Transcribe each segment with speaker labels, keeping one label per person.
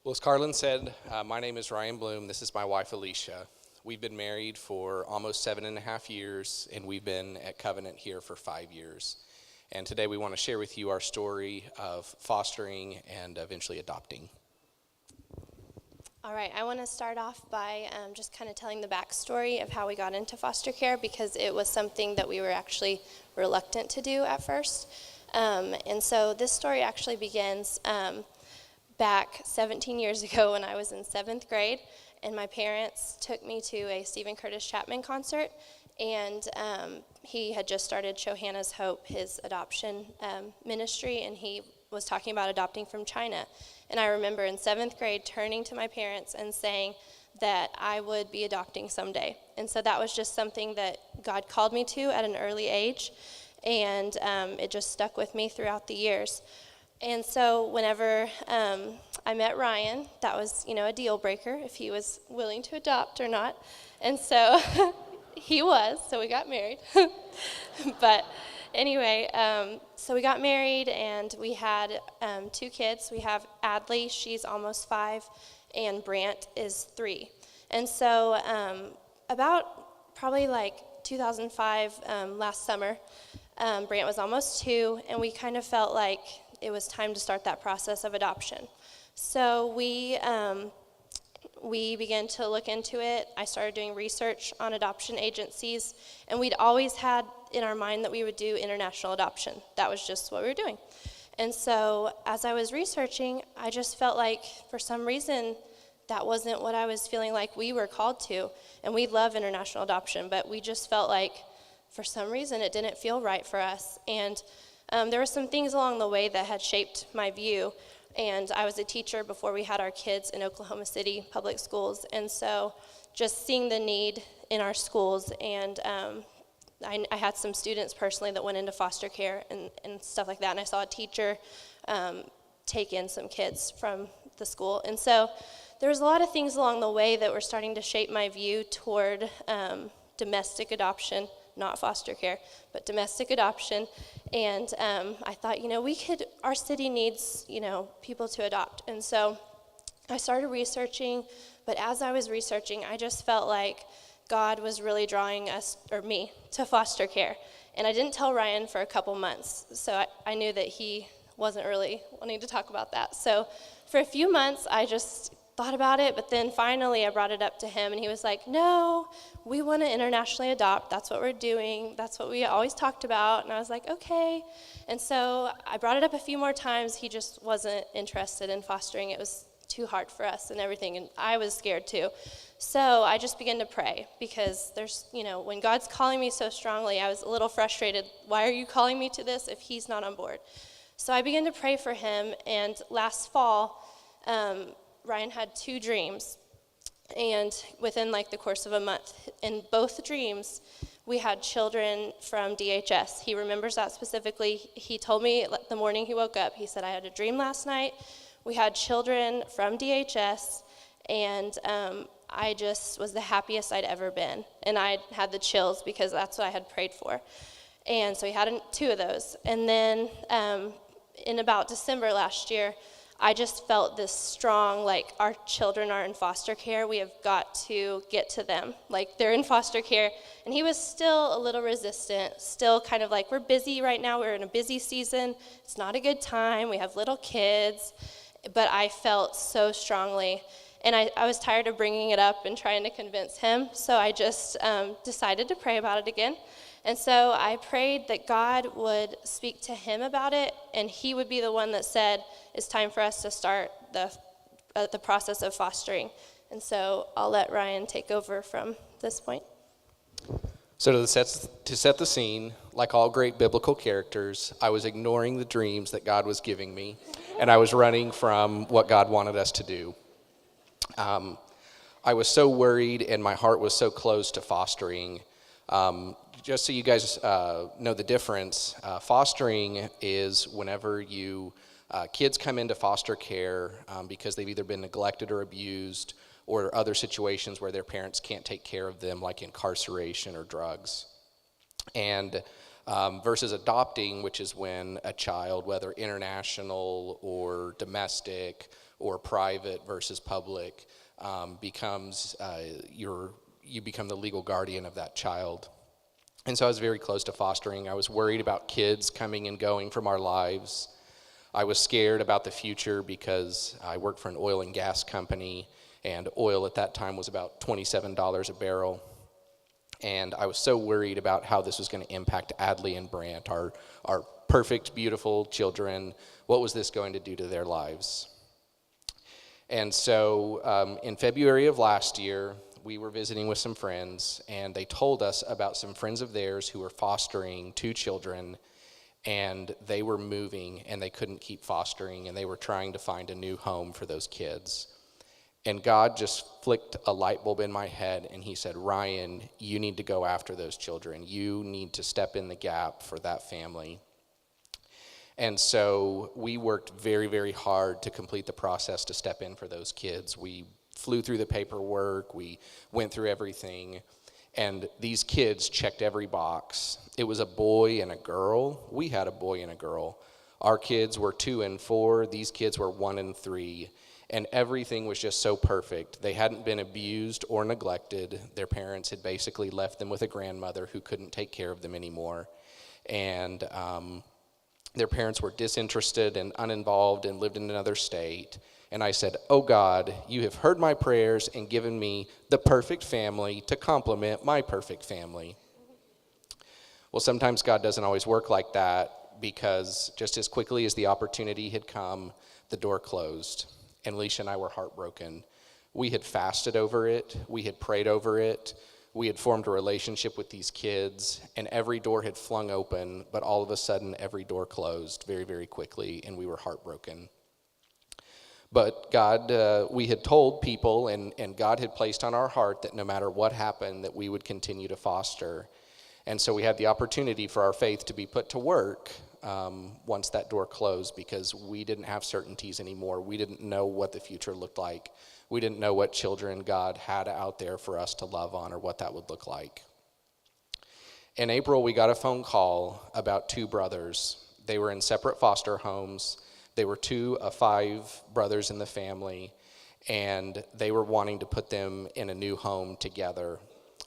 Speaker 1: Well, as Carlin said, my name is Ryan Bloom. This is my wife, Alicia. We've been married for almost 7.5 years, and we've been at Covenant here for 5 years. And today we want to share with you our story of fostering and eventually adopting.
Speaker 2: All right, I want to start off by just kind of telling the backstory of how we got into foster care, because it was something that we were actually reluctant to do at first. And so this story actually begins back 17 years ago when I was in 7th grade, and my parents took me to a Stephen Curtis Chapman concert, and he had just started Shohana's Hope, his adoption ministry, and he was talking about adopting from China. And I remember in 7th grade turning to my parents and saying that I would be adopting someday. And so that was just something that God called me to at an early age, and it just stuck with me throughout the years. And so whenever I met Ryan, that was, a deal breaker if he was willing to adopt or not. And so he was, so we got married. But anyway, so we got married, and we had 2 kids. We have Adley, she's almost 5, and Brant is 3. And so about probably like 2005, last summer, Brant was almost 2, and we kind of felt like it was time to start that process of adoption. So we began to look into it. I started doing research on adoption agencies, and we'd always had in our mind that we would do international adoption. That was just what we were doing. And so as I was researching, I just felt like for some reason that wasn't what I was feeling like we were called to. And we love international adoption, but we just felt like for some reason it didn't feel right for us. And there were some things along the way that had shaped my view. And I was a teacher before we had our kids in Oklahoma City public schools. And so just seeing the need in our schools, and I had some students personally that went into foster care and stuff like that. And I saw a teacher take in some kids from the school. And so there was a lot of things along the way that were starting to shape my view toward domestic adoption, not foster care, but domestic adoption. And I thought, our city needs, people to adopt. And so I started researching, but as I was researching, I just felt like God was really drawing me to foster care. And I didn't tell Ryan for a couple months, so I knew that he wasn't really wanting to talk about that. So for a few months, I just thought about it, but then finally I brought it up to him, and he was like, no, we want to internationally adopt. That's what we're doing. That's what we always talked about. And I was like, okay. And so I brought it up a few more times. He just wasn't interested in fostering. It was too hard for us and everything, and I was scared too. So I just began to pray, because there's, when God's calling me so strongly, I was a little frustrated. Why are you calling me to this if he's not on board? So I began to pray for him, and last fall, Ryan had 2 dreams, and within the course of a month, in both dreams, we had children from DHS. He remembers that specifically. He told me the morning he woke up, he said, I had a dream last night. We had children from DHS, and I just was the happiest I'd ever been. And I had the chills because that's what I had prayed for. And so he had 2 of those. And then in about December last year, I just felt this strong, our children are in foster care. We have got to get to them. They're in foster care. And he was still a little resistant, still kind of we're busy right now. We're in a busy season. It's not a good time. We have little kids. But I felt so strongly. And I was tired of bringing it up and trying to convince him. So I just decided to pray about it again. And so I prayed that God would speak to him about it, and he would be the one that said, it's time for us to start the process of fostering. And so I'll let Ryan take over from this point.
Speaker 1: So to set the scene, like all great biblical characters, I was ignoring the dreams that God was giving me, and I was running from what God wanted us to do. I was so worried, and my heart was so close to fostering. Just so you guys know the difference, fostering is whenever kids come into foster care because they've either been neglected or abused, or other situations where their parents can't take care of them, like incarceration or drugs. And versus adopting, which is when a child, whether international or domestic or private versus public becomes you become the legal guardian of that child. And so I was very close to fostering. I was worried about kids coming and going from our lives. I was scared about the future because I worked for an oil and gas company, and oil at that time was about $27 a barrel. And I was so worried about how this was going to impact Adley and Brant, our perfect, beautiful children. What was this going to do to their lives? And so in February of last year, we were visiting with some friends, and they told us about some friends of theirs who were fostering 2 children, and they were moving, and they couldn't keep fostering, and they were trying to find a new home for those kids. And God just flicked a light bulb in my head, and he said, Ryan, you need to go after those children. You need to step in the gap for that family. And so we worked very, very hard to complete the process to step in for those kids. We flew through the paperwork, we went through everything, and these kids checked every box. It was a boy and a girl. We had a boy and a girl. Our kids were 2 and 4. These kids were 1 and 3. And everything was just so perfect. They hadn't been abused or neglected. Their parents had basically left them with a grandmother who couldn't take care of them anymore. And their parents were disinterested and uninvolved and lived in another state. And I said, oh God, you have heard my prayers and given me the perfect family to complement my perfect family. Well, sometimes God doesn't always work like that, because just as quickly as the opportunity had come, the door closed. And Alicia and I were heartbroken. We had fasted over it. We had prayed over it. We had formed a relationship with these kids, and every door had flung open, but all of a sudden every door closed very, very quickly, and we were heartbroken. But God, we had told people, and God had placed on our heart that no matter what happened, that we would continue to foster. And so we had the opportunity for our faith to be put to work once that door closed, because we didn't have certainties anymore. We didn't know what the future looked like. We didn't know what children God had out there for us to love on, or what that would look like. In April, we got a phone call about 2 brothers. They were in separate foster homes. They were 2 of 5 brothers in the family, and they were wanting to put them in a new home together.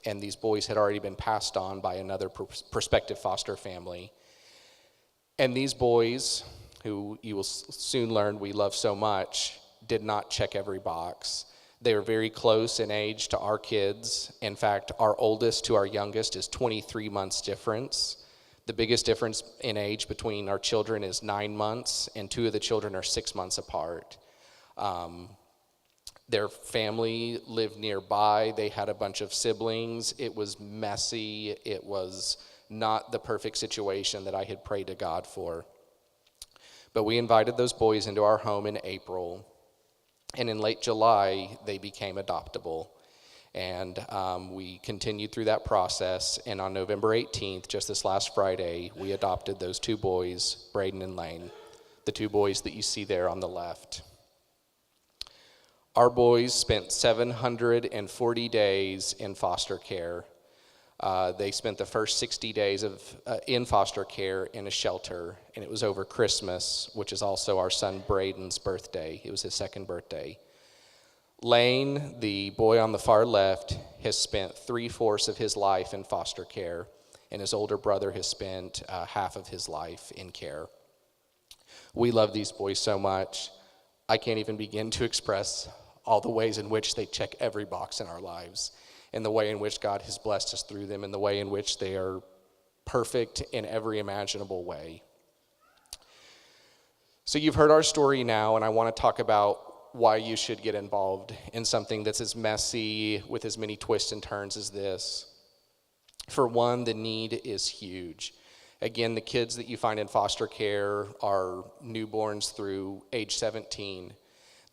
Speaker 1: And these boys had already been passed on by another prospective foster family. And these boys, who you will soon learn we love so much, did not check every box. They were very close in age to our kids. In fact, our oldest to our youngest is 23 months difference. The biggest difference in age between our children is 9 months, and 2 of the children are 6 months apart. Their family lived nearby. They had a bunch of siblings. It was messy. It was not the perfect situation that I had prayed to God for. But we invited those boys into our home in April, and in late July, they became adoptable. And we continued through that process, and on November 18th, just this last Friday, we adopted those 2 boys, Braden and Lane, the 2 boys that you see there on the left. Our boys spent 740 days in foster care. They spent the first 60 days in foster care in a shelter, and it was over Christmas, which is also our son Braden's birthday. It was his 2nd birthday. Lane, the boy on the far left, has spent 3/4 of his life in foster care, and his older brother has spent half of his life in care. We love these boys so much. I can't even begin to express all the ways in which they check every box in our lives, and the way in which God has blessed us through them, and the way in which they are perfect in every imaginable way. So you've heard our story now, and I want to talk about why you should get involved in something that's as messy, with as many twists and turns as this. For one, the need is huge. Again, the kids that you find in foster care are newborns through age 17.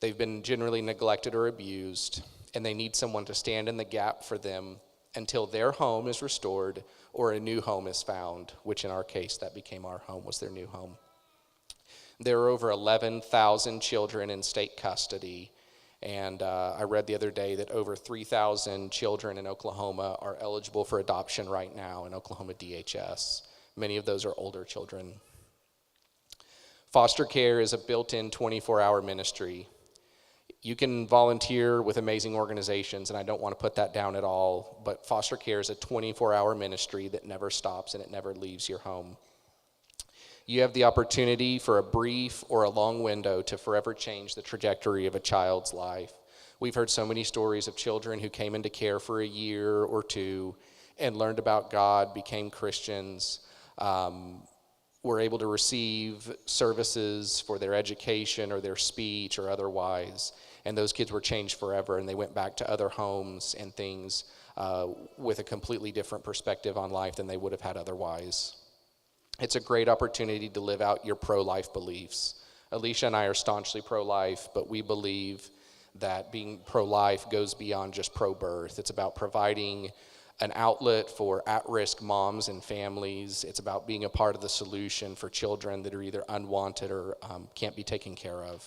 Speaker 1: They've been generally neglected or abused, and they need someone to stand in the gap for them until their home is restored or a new home is found, which in our case, that became our home, was their new home. There are over 11,000 children in state custody, and I read the other day that over 3,000 children in Oklahoma are eligible for adoption right now in Oklahoma DHS. Many of those are older children. Foster care is a built-in 24-hour ministry. You can volunteer with amazing organizations, and I don't want to put that down at all, but foster care is a 24-hour ministry that never stops and it never leaves your home. You have the opportunity for a brief or a long window to forever change the trajectory of a child's life. We've heard so many stories of children who came into care for a year or two and learned about God, became Christians, were able to receive services for their education or their speech or otherwise, and those kids were changed forever, and they went back to other homes and things with a completely different perspective on life than they would have had otherwise. It's a great opportunity to live out your pro-life beliefs. Alicia and I are staunchly pro-life, but we believe that being pro-life goes beyond just pro-birth. It's about providing an outlet for at-risk moms and families. It's about being a part of the solution for children that are either unwanted or can't be taken care of.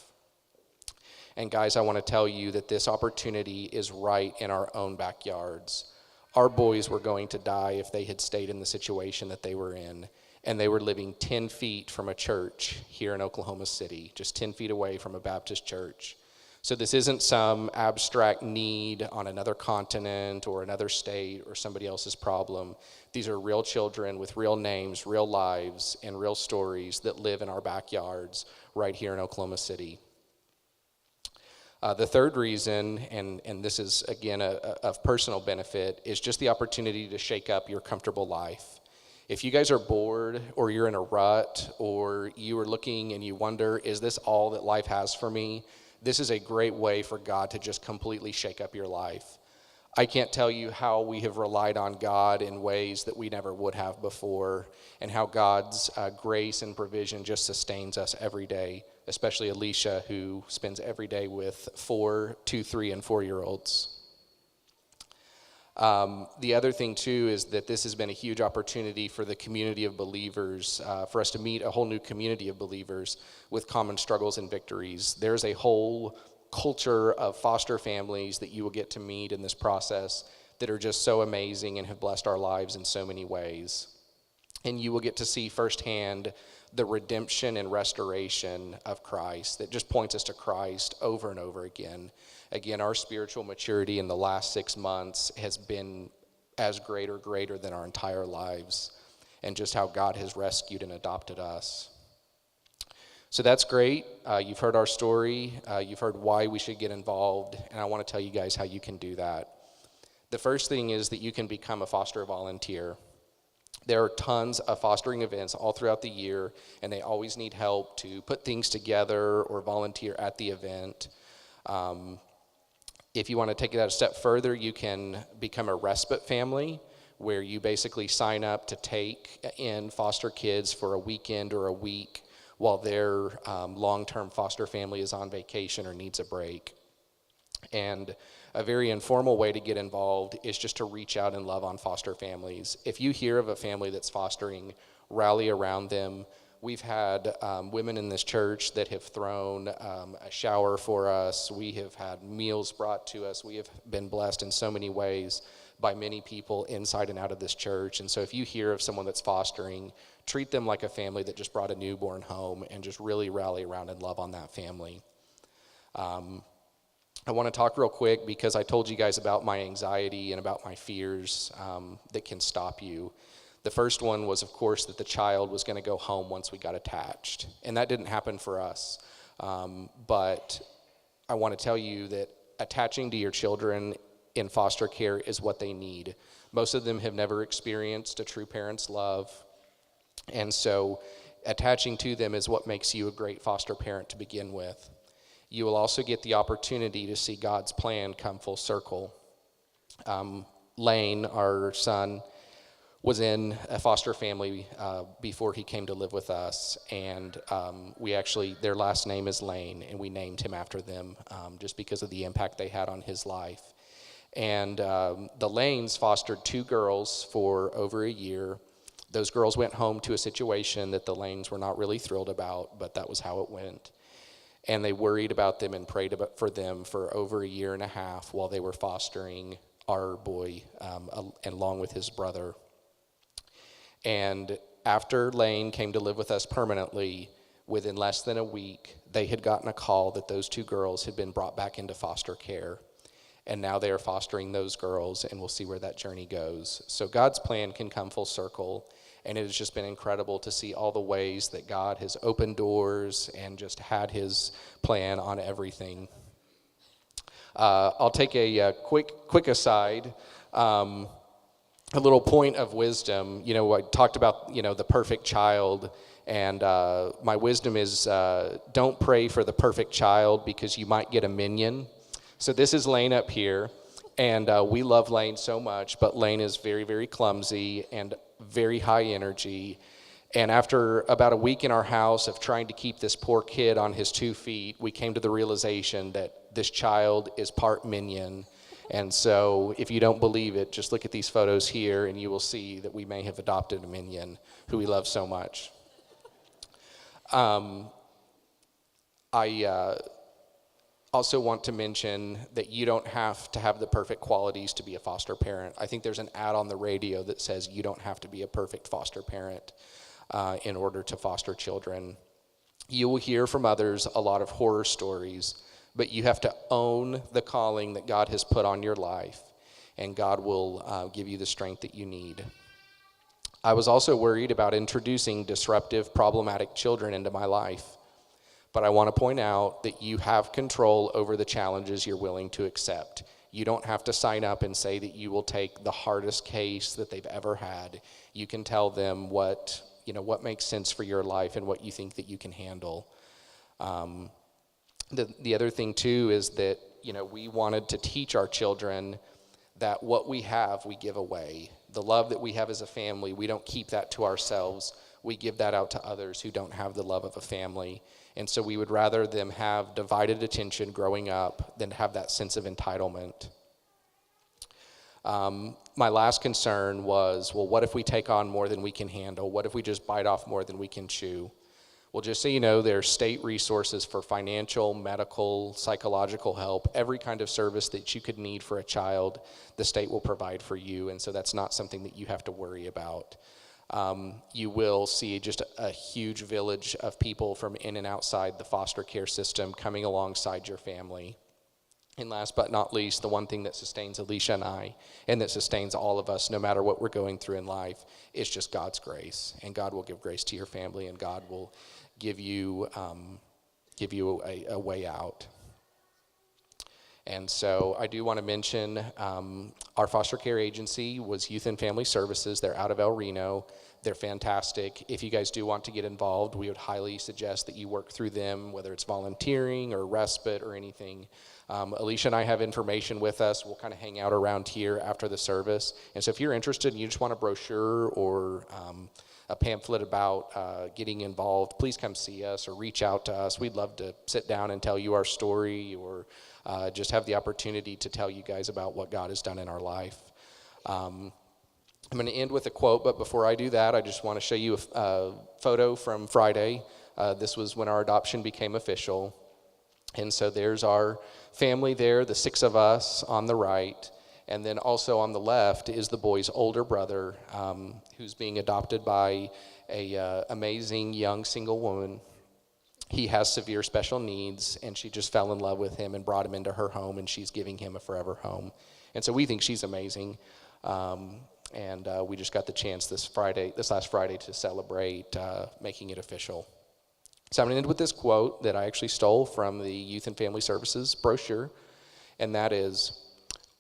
Speaker 1: And guys, I want to tell you that this opportunity is right in our own backyards. Our boys were going to die if they had stayed in the situation that they were in, and they were living 10 feet from a church here in Oklahoma City, just 10 feet away from a Baptist church. So this isn't some abstract need on another continent or another state or somebody else's problem. These are real children with real names, real lives, and real stories that live in our backyards right here in Oklahoma City. The third reason, and this is, again, of personal benefit, is just the opportunity to shake up your comfortable life. If you guys are bored or you're in a rut or you are looking and you wonder, is this all that life has for me? This is a great way for God to just completely shake up your life. I can't tell you how we have relied on God in ways that we never would have before, and how God's grace and provision just sustains us every day, especially Alicia, who spends every day with 2, 3, and 4-year-olds. The other thing, too, is that this has been a huge opportunity for the community of believers, for us to meet a whole new community of believers with common struggles and victories. There's a whole culture of foster families that you will get to meet in this process that are just so amazing and have blessed our lives in so many ways. And you will get to see firsthand the redemption and restoration of Christ that just points us to Christ over and over again. Again, our spiritual maturity in the last 6 months has been as great or greater than our entire lives, and just how God has rescued and adopted us. So that's great. You've heard our story. You've heard why we should get involved, and I want to tell you guys how you can do that. The first thing is that you can become a foster volunteer. There are tons of fostering events all throughout the year, and they always need help to put things together or volunteer at the event. If you want to take that a step further, you can become a respite family, where you basically sign up to take in foster kids for a weekend or a week while their long-term foster family is on vacation or needs a break. And a very informal way to get involved is just to reach out and love on foster families. If you hear of a family that's fostering, rally around them. We've had women in this church that have thrown a shower for us. We have had meals brought to us. We have been blessed in so many ways by many people inside and out of this church. And so if you hear of someone that's fostering, treat them like a family that just brought a newborn home, and just really rally around and love on that family. I want to talk real quick because I told you guys about my anxiety and about my fears that can stop you. The first one was, of course, that the child was going to go home once we got attached. And that didn't happen for us. But I want to tell you that attaching to your children in foster care is what they need. Most of them have never experienced a true parent's love. And so attaching to them is what makes you a great foster parent to begin with. You will also get the opportunity to see God's plan come full circle. Lane, our son, was in a foster family before he came to live with us, and their last name is Lane, and we named him after them just because of the impact they had on his life. And the Lanes fostered 2 girls for over a year. Those girls went home to a situation that the Lanes were not really thrilled about, but that was how it went. And they worried about them and prayed for them for over a year and a half while they were fostering our boy along with his brother. And after Lane came to live with us permanently, Within less than a week, they had gotten a call that those 2 girls had been brought back into foster care. And now they are fostering those girls, and we'll see where that journey goes. So God's plan can come full circle, and it has just been incredible to see all the ways that God has opened doors and just had his plan on everything. I'll take a quick aside. A little point of wisdom. I talked about, the perfect child, and my wisdom is don't pray for the perfect child because you might get a minion. So this is Lane up here, and we love Lane so much, but Lane is very, very clumsy and very high energy. And after about a week in our house of trying to keep this poor kid on his 2 feet, we came to the realization that this child is part minion. And so if you don't believe it, just look at these photos here and you will see that we may have adopted a minion who we love so much. I also want to mention that you don't have to have the perfect qualities to be a foster parent. I think there's an ad on the radio that says you don't have to be a perfect foster parent in order to foster children. You will hear from others a lot of horror stories, but you have to own the calling that God has put on your life, and God will give you the strength that you need. I was also worried about introducing disruptive, problematic children into my life, but I want to point out that you have control over the challenges you're willing to accept. You don't have to sign up and say that you will take the hardest case that they've ever had. You can tell them what makes sense for your life and what you think that you can handle. The other thing too is that, we wanted to teach our children that what we have, we give away. The love that we have as a family, we don't keep that to ourselves. We give that out to others who don't have the love of a family. And so we would rather them have divided attention growing up than have that sense of entitlement. My last concern was, what if we take on more than we can handle? What if we just bite off more than we can chew? Well, just so you know, there are state resources for financial, medical, psychological help. Every kind of service that you could need for a child, the state will provide for you, and so that's not something that you have to worry about. You will see just a huge village of people from in and outside the foster care system coming alongside your family. And last but not least, the one thing that sustains Alicia and I, and that sustains all of us, no matter what we're going through in life, is just God's grace. And God will give grace to your family, and God will give you a way out. And so I do want to mention our foster care agency was Youth and Family Services. They're out of El Reno. They're fantastic. If you guys do want to get involved, we would highly suggest that you work through them, whether it's volunteering or respite or anything. Alicia and I have information with us. We'll kind of hang out around here after the service. And so if you're interested and you just want a brochure or a pamphlet about getting involved, please come see us or reach out to us. We'd love to sit down and tell you our story, or just have the opportunity to tell you guys about what God has done in our life. I'm going to end with a quote, but before I do that, I just want to show you a photo from Friday. This was when our adoption became official. And so there's our family there, the 6 of us on the right. And then also on the left is the boy's older brother, who's being adopted by a amazing young single woman. He has severe special needs, and she just fell in love with him and brought him into her home, and she's giving him a forever home. And so we think she's amazing. And we just got the chance this last Friday to celebrate making it official. So I'm going to end with this quote that I actually stole from the Youth and Family Services brochure, and that is,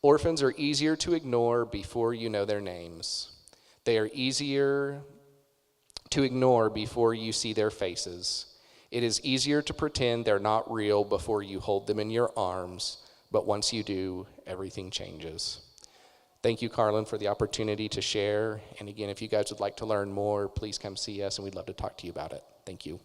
Speaker 1: "Orphans are easier to ignore before you know their names. They are easier to ignore before you see their faces. It is easier to pretend they're not real before you hold them in your arms, but once you do, everything changes." Thank you, Carlin, for the opportunity to share. And again, if you guys would like to learn more, please come see us, and we'd love to talk to you about it. Thank you.